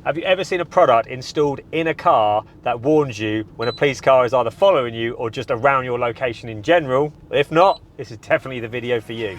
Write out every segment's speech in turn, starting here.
Have you ever seen a product installed in a car that warns you when a police car is either following you or just around your location in general? If not, this is definitely the video for you.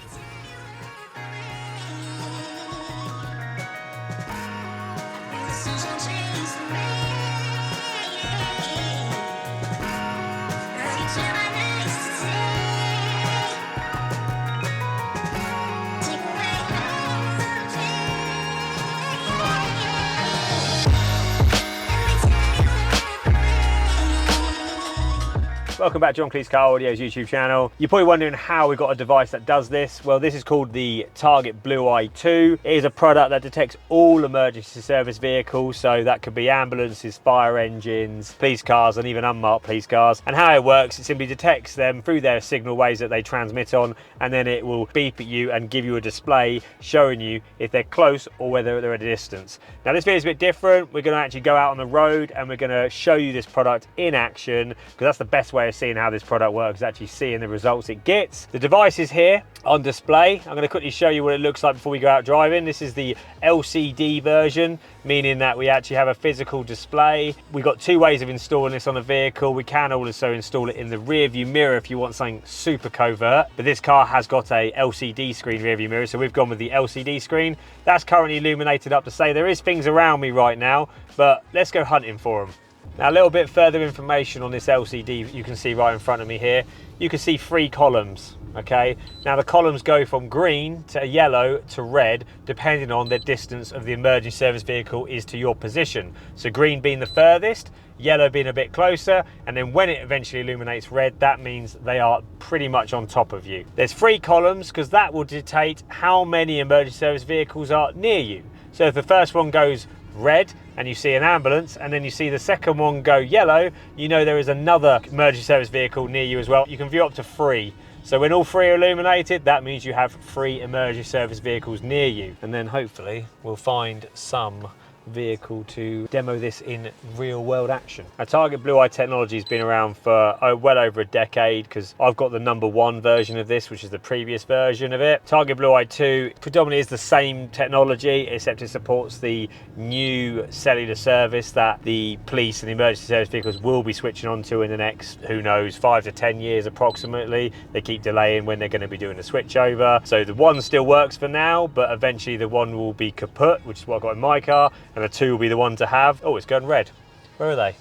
Welcome back to John Kleis Car Audio's YouTube channel. You're probably wondering how we got a device that does this. Well, this is called the TARGET Blu Eye 2. It is a product that detects all emergency service vehicles, so that could be ambulances, fire engines, police cars, and even unmarked police cars. And how it works, it simply detects them through their signal waves that they transmit on, and then it will beep at you and give you a display showing you if they're close or whether they're at a distance. Now, this video is a bit different. We're going to actually go out on the road and we're going to show you this product in action, because that's the best way of seeing how this product works, actually seeing the results it gets. The device is here on display. I'm going to quickly show you what it looks like before we go out driving. This is the LCD version, meaning that we actually have a physical display. We've got two ways of installing this on a vehicle. We can also install it in the rear view mirror if you want something super covert, but this car has got a LCD screen rear view mirror, so we've gone with the LCD screen. That's currently illuminated up to say there is things around me right now, but let's go hunting for them. Now, a little bit further information on this LCD you can see right in front of me here. You can see 3 columns, okay? Now, the columns go from green to yellow to red, depending on the distance of the emergency service vehicle is to your position. So green being the furthest, yellow being a bit closer, and then when it eventually illuminates red, that means they are pretty much on top of you. There's 3 columns because that will dictate how many emergency service vehicles are near you. So if the first one goes red and you see an ambulance, and then you see the second one go yellow, you know there is another emergency service vehicle near you as well. You can view up to 3. So when all 3 are illuminated, that means you have 3 emergency service vehicles near you. And then hopefully we'll find some vehicle to demo this in real world action. Now, Target Blu Eye technology has been around for well over a decade, because I've got the #1 version of this, which is the previous version of it. Target Blu Eye 2 predominantly is the same technology, except it supports the new cellular service that the police and the emergency service vehicles will be switching onto in the next, who knows, 5 to 10 years approximately. They keep delaying when they're going to be doing a switch over. So the 1 still works for now, but eventually the 1 will be kaput, which is what I've got in my car, and the 2 will be the one to have. Oh, it's going red. Where are they?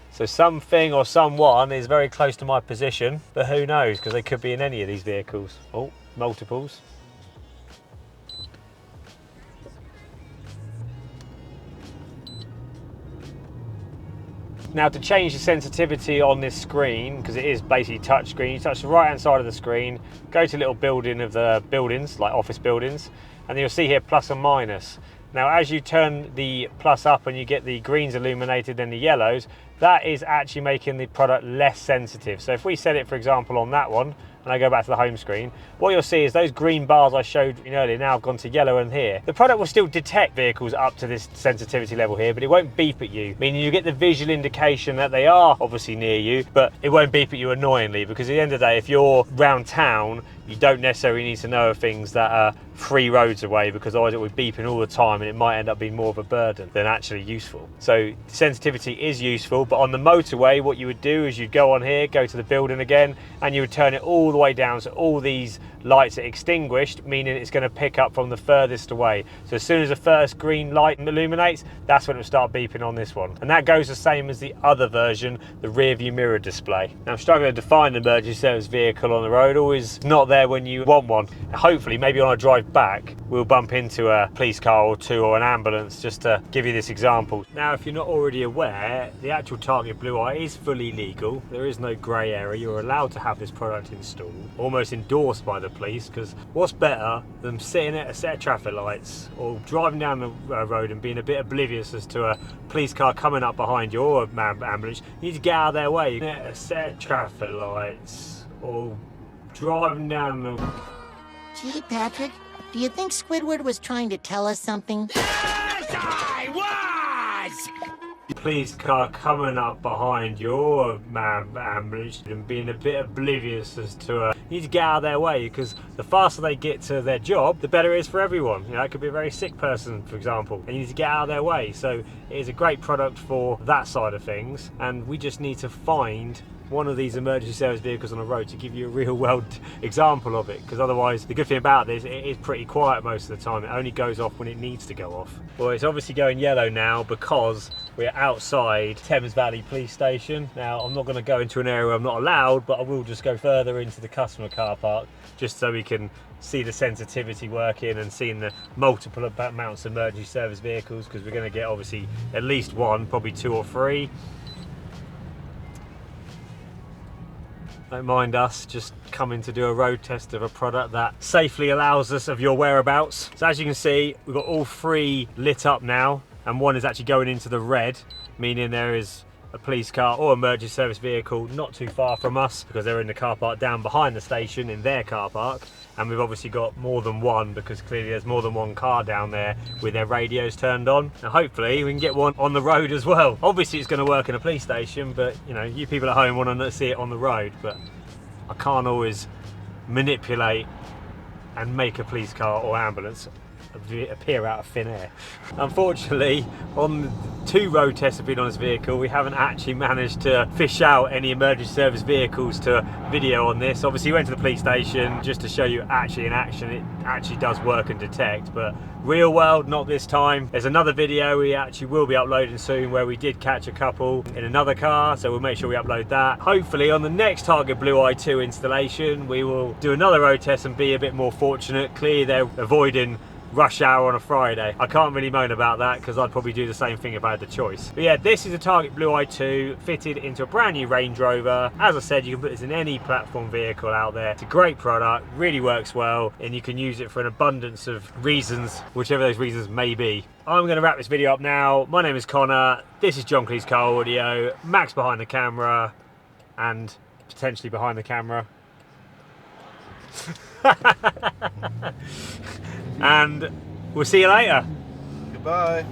So something or someone is very close to my position, but who knows, because they could be in any of these vehicles. Oh, multiples. Now, to change the sensitivity on this screen, because it is basically touch screen, you touch the right hand side of the screen, go to a little building of the buildings, like office buildings, and you'll see here plus and minus. Now, as you turn the plus up and you get the greens illuminated and the yellows, that is actually making the product less sensitive. So if we set it, for example, on that one, and I go back to the home screen, what you'll see is those green bars I showed you earlier now have gone to yellow and here. The product will still detect vehicles up to this sensitivity level here, but it won't beep at you, meaning you get the visual indication that they are obviously near you, but it won't beep at you annoyingly, because at the end of the day, if you're round town, you don't necessarily need to know of things that are 3 roads away, because otherwise it would be beeping all the time and it might end up being more of a burden than actually useful. So sensitivity is useful, but on the motorway, what you would do is you'd go on here, go to the building again, and you would turn it all the way down so all these lights are extinguished, meaning it's going to pick up from the furthest away. So as soon as the first green light illuminates, that's when it will start beeping on this one. And that goes the same as the other version, the rear view mirror display. Now, I'm struggling to find an emergency service vehicle on the road, always not there when you want one. Hopefully, maybe on a drive back, we'll bump into a police car or 2 or an ambulance, just to give you this example. Now, if you're not already aware, the actual Target Blu Eye is fully legal. There is no grey area. You're allowed to have this product installed, almost endorsed by the police, because what's better than sitting at a set of traffic lights or driving down the road and being a bit oblivious as to a police car coming up behind you or an ambulance? You need to get out of their way. At a set of traffic lights or driving down the... Gee, Patrick, do you think Squidward was trying to tell us something? Yes, I was! police car coming up behind your ambulance and being a bit oblivious as to you need to get out of their way, because the faster they get to their job, the better it is for everyone. You know, it could be a very sick person, for example, and you need to get out of their way. So it is a great product for that side of things, and we just need to find one of these emergency service vehicles on the road to give you a real world example of it, because otherwise the good thing about this, it is pretty quiet most of the time. It only goes off when it needs to go off. Well, it's obviously going yellow now because we're outside Thames Valley Police Station. Now, I'm not going to go into an area I'm not allowed, but I will just go further into the customer car park just so we can see the sensitivity working and seeing the multiple amounts of emergency service vehicles, because we're going to get obviously at least one, probably 2 or 3. Don't mind us just coming to do a road test of a product that safely allows us of your whereabouts. So as you can see, we've got all 3 lit up now, and one is actually going into the red, meaning there is a police car or emergency service vehicle not too far from us, because they're in the car park down behind the station in their car park. And we've obviously got more than one, because clearly there's more than one car down there with their radios turned on. Now hopefully we can get one on the road as well. Obviously it's going to work in a police station, but you know, you people at home want to see it on the road, but I can't always manipulate and make a police car or ambulance appear out of thin air. Unfortunately, on 2 road tests have been on this vehicle, we haven't actually managed to fish out any emergency service vehicles to video on this. Obviously we went to the police station just to show you actually in action. It actually does work and detect, but real world, not this time. There's another video we actually will be uploading soon where we did catch a couple in another car, so we'll make sure we upload that. Hopefully on the next Target Blu Eye 2 installation we will do another road test and be a bit more fortunate. Clearly they're avoiding rush hour on a Friday. I can't really moan about that, because I'd probably do the same thing if I had the choice. But yeah, this is a Target Blu Eye 2 fitted into a brand new Range Rover. As I said, you can put this in any platform vehicle out there. It's a great product, really works well, and you can use it for an abundance of reasons, whichever those reasons may be. I'm going to wrap this video up now. My name is Connor, this is John Kleis Car Audio, Max behind the camera, and potentially behind the camera. And we'll see you later. Goodbye.